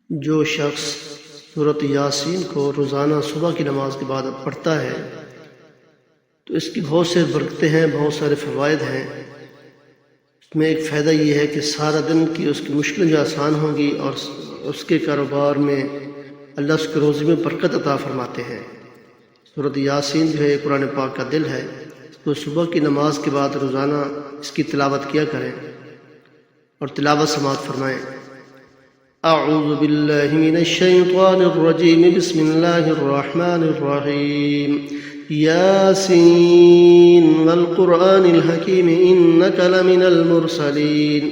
जो शख्स सूरत यासीन को रोज़ाना सुबह की नमाज के बाद पढ़ता है तो इसकी बहुत से बरकतें हैं, बहुत सारे फ़वाइद हैं। इसमें एक फ़ायदा ये है कि सारा दिन की उसकी मुश्किलें जो आसान होंगी और उसके कारोबार में अल्लाह उसके रोज़ी में बरकत अता फरमाते हैं। सूरत यासीन जो है कुरान पाक का दिल है, तो सुबह की नमाज के बाद रोज़ाना इसकी तिलावत किया करें और तिलावत समाअत फरमाएँ। अऊज़ु बिल्लाहि मिनश शैतानिर रजीम, बिस्मिल्लाहिर रहमानिर रहीम। यासीन वल कुरआनिल हकीम इन्नका लमिनल मुरसलीन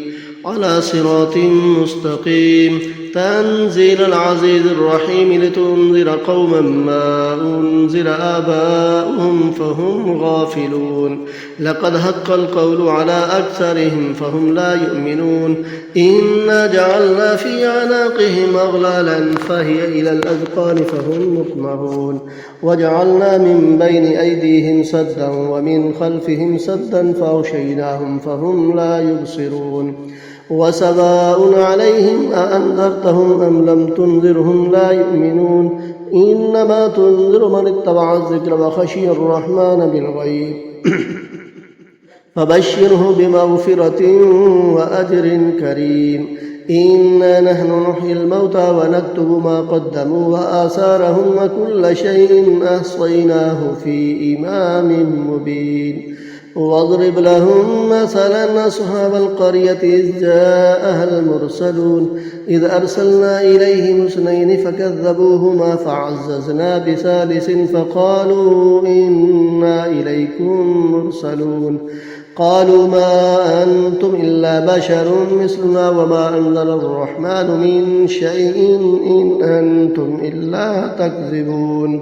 अला सिरातिम मुस्तकीम तंज़ीलल अज़ीज़िर रहीम लितुनज़िर क़ौमन मा उनज़िर आबाउहुम फ़हुम गाफ़िलून लक़द हक़्क़ल क़ौलु अला अक्सरिहिम फ़हुम ला युमिनून इन्ना जअलना फ़ी अनाक़िहिम अग़लालन फ़हिय इलल अज़क़ान फ़हुम मुक़महून वजअलना मिन बैनि अयदीहिम सद्दन व मिन ख़ल्फ़िहिम सद्दन फ़अग़शयनाहुम फ़हुम ला युबसिरून वसवाउन अलैहिम अअन्ज़रतहुम अम लम तुनज़िरहुम ला युमिनून इन्नमा तुनज़िरु मन इत्तबअ अज़्ज़िक्र व ख़शियर रहमान बिलग़ैब फबश्शिरहु बिमग़फ़िरतिन व अज्रिन करीम। इन्ना नहनु नुह्यिल मौता व नक्तुबु मा क़द्दमू व आसारहुम व कुल्ल शैइन अहصयनाहु फ़ी इमामिन मुबीन। واضرب لهم مثلا أصحاب القرية إذ جاءها المرسلون إذ أرسلنا إليهم اثنين فكذبوهما فعززنا بثالث فقالوا إنا إليكم مرسلون قالوا ما أنتم إلا بشر مثلنا وما أنزل الرحمن من شيء إن أنتم إلا تكذبون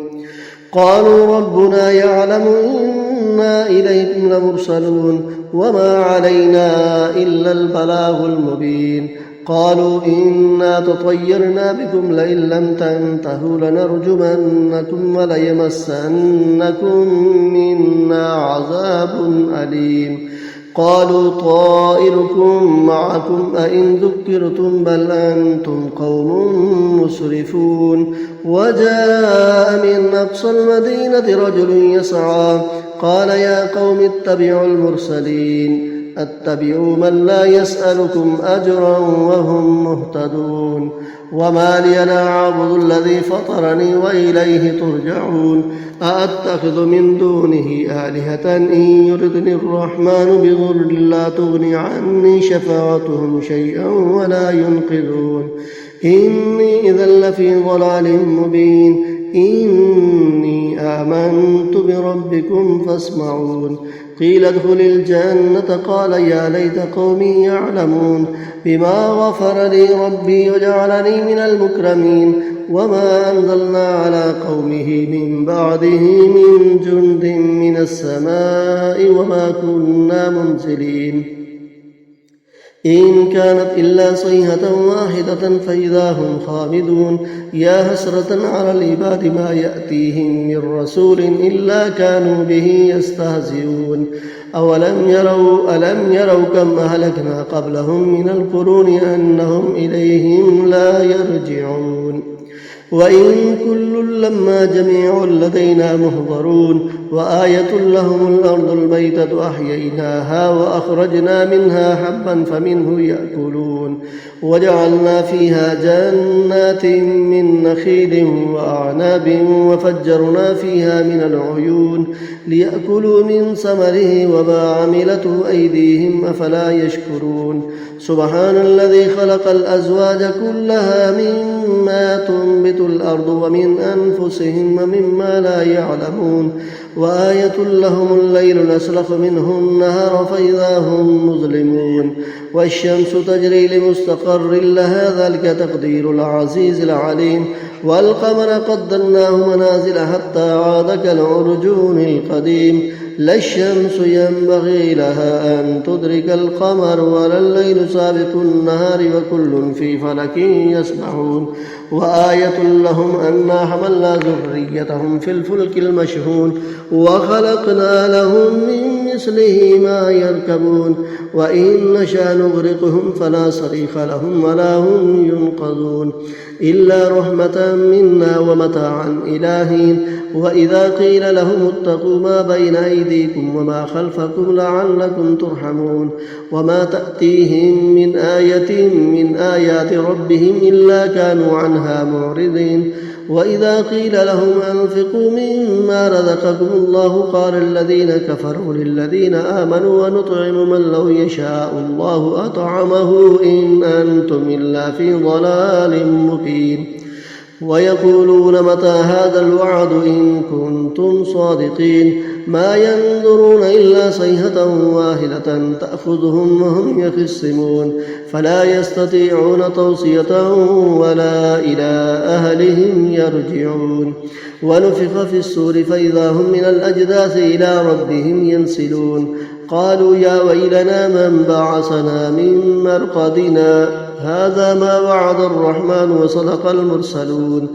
قالوا ربنا يعلم إنا إليكم لمرسلون وما علينا إلا البلاغ المبين قالوا إنا تطيرنا بكم لئن لم تنتهوا لنرجمنكم وليمسنكم منا عذاب أليم قالوا طائركم معكم أئن ذكرتم بل أنتم قوم مسرفون وجاء من أقصى المدينة رجل يسعى قال يا قوم اتبعوا المرسلين اتبعوا من لا يسألكم أجرا وهم مهتدون وما لي لا أعبد الذي فطرني وإليه ترجعون أأتخذ من دونه آلهة إن يردني الرحمن بضر لا تغني عني شفاعتهم شيئا ولا ينقذون إني إذا لفي ضلال مبين إني آمنت بربكم فاسمعون قيل ادخل الجنة قال يا ليت قومي يعلمون بما غفر لي ربي وجعلني من المكرمين وما أنزلنا على قومه من بعده من جند من السماء وما كنا منزلين إن كانت إلا صيحة واحدة فإذا هم خامدون يا حسرة على العباد ما يأتيهم من رسول إلا كانوا به يستهزئون ألم يروا كم أهلكنا قبلهم من القرون أنهم إليهم لا يرجعون وإن كل لما جميع لدينا محضرون وآية لهم الأرض الميتة أحييناها وأخرجنا منها حبا فمنه يأكلون وجعلنا فيها جنات من نخيل وأعناب وفجرنا فيها من العيون ليأكلوا من ثمره وما عملته أيديهم أفلا يشكرون سبحان الذي خلق الأزواج كلها مما تنبت الأرض ومن أنفسهم ومما لا يعلمون وآية لهم الليل نسلخ منه النهار فإذا هم مظلمون والشمس تجري لمستقر لها ذلك تقدير العزيز العليم والقمر قدرناه منازل حتى عاد كالعرجون القديم لا الشمس ينبغي لها أن تدرك القمر ولا الليل سابق النهار وكل في فلك يسبحون وآية لهم أنا حملنا ذريتهم في الفلك المشحون وخلقنا لهم من مثله ما يركبون وإن نشأ نغرقهم فلا صريخ لهم ولا هم ينقذون إلا رحمة منا ومتاعا إلى حين وإذا قيل لهم اتقوا ما بين أيديكم وما خلفكم لعلكم ترحمون وما تأتيهم من آية من آيات ربهم إلا كانوا عنها معرضين وإذا قيل لهم أنفقوا مما رزقكم الله قال الذين كفروا للذين آمنوا ونطعم من لو يشاء الله أطعمه إن أنتم إلا في ضلال مبين ويقولون متى هذا الوعد إن كنتم صادقين ما ينظرون إلا صيحة واحدة تأخذهم وهم يخصمون فلا يستطيعون توصية ولا إلى أهلهم يرجعون ونفخ في الصور فإذا هم من الأجداث إلى ربهم ينسلون قالوا يا ويلنا من بعثنا من مرقدنا هذا ما وعد الرحمن وصدق المرسلون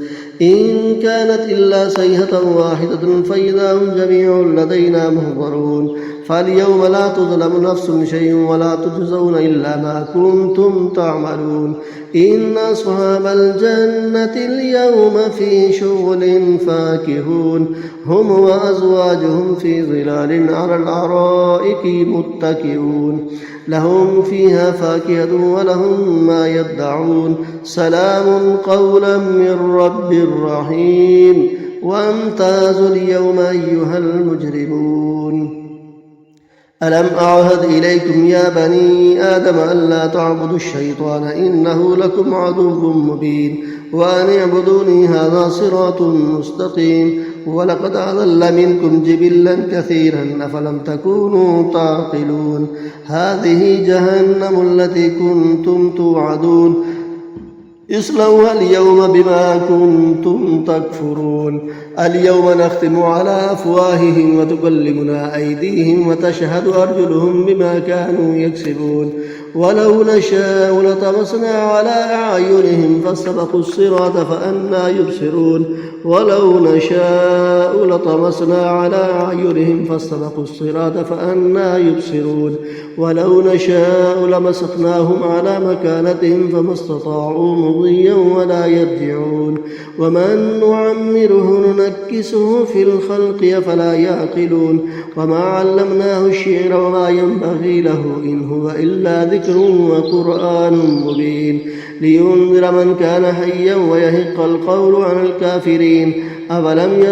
إن كانت إلا صيحة واحدة فإذا هم جميع لدينا محضرون فاليوم لا تظلم نفس شيء ولا تجزون إلا ما كنتم تعملون إن أصحاب الجنة اليوم في شغل فاكهون هم وأزواجهم في ظلال على الأرائك متكئون لهم فيها فاكهة ولهم ما يدعون سلام قولا من رب رحيم وامتازوا اليوم أيها المجرمون ألم أعهد إليكم يا بني آدم ألا تعبدوا الشيطان إنه لكم عدو مبين وأن اعبدوني هذا صراط مستقيم ولقد أضل منكم جبلا كثيرا أفلم تكونوا تعقلون هذه جهنم التي كنتم توعدون اصلوها اليوم بما كنتم تكفرون اليوم نختم على أفواههم وتكلمنا أيديهم وتشهد أرجلهم بما كانوا يكسبون ولو نشاء لطمسنا على أعينهم فاستبقوا الصراط فأنى يبصرون ولو نشاء لطمسنا على أعينهم فاستبقوا الصراط فأنى يبصرون ولو نشاء لمسخناهم على مكانتهم فما استطاعوا مضيا ولا يرجعون ومن نعمره ننكسه في الخلق أفلا يعقلون وما علمناه الشعر وما ينبغي له إن هو إلا ذكر وقرآن مبين لينذر من كان حيا ويهق القول عن الكافرين أولم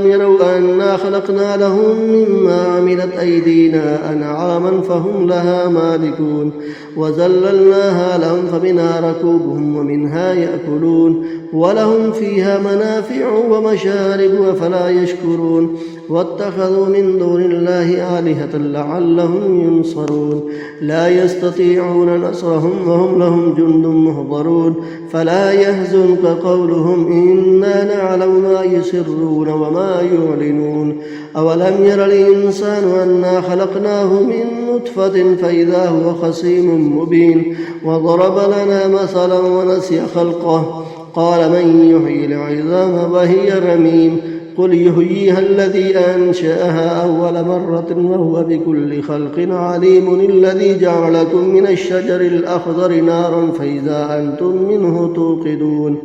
يروا أنا خلقنا لهم مما عملت أيدينا أنعاما فهم لها مالكون وذللناها لهم فمنها ركوبهم ومنها يأكلون ولهم فيها منافع ومشارب أفلا يشكرون واتخذوا من دون الله آلهة لعلهم ينصرون لا يستطيعون نصرهم وهم لهم جند محضرون فلا يحزنك قولهم إنا نعلم ما يسرون وما يعلنون أولم ير الإنسان أنا خلقناه من نطفة فإذا هو خصيم مبين وضرب لنا مثلا ونسي خلقه قال من يحيي العظام وهي رميم قل يحييها الذي أنشأها أول مرة وهو بكل خلق عليم الذي جعل لكم من الشجر الأخضر نارا فإذا أنتم منه توقدون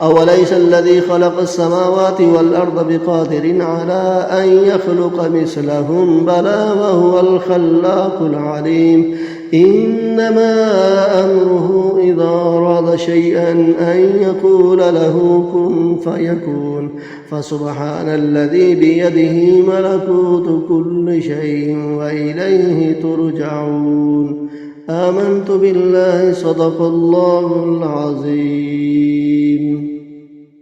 أوليس الذي خلق السماوات والأرض بقادر على أن يخلق مثلهم بلى وهو الخلاق العليم إنما أمره إذا أراد شيئا أن يقول له كن فيكون فسبحان الذي بيده ملكوت كل شيء وإليه ترجعون آمنت بالله صدق الله العظيم.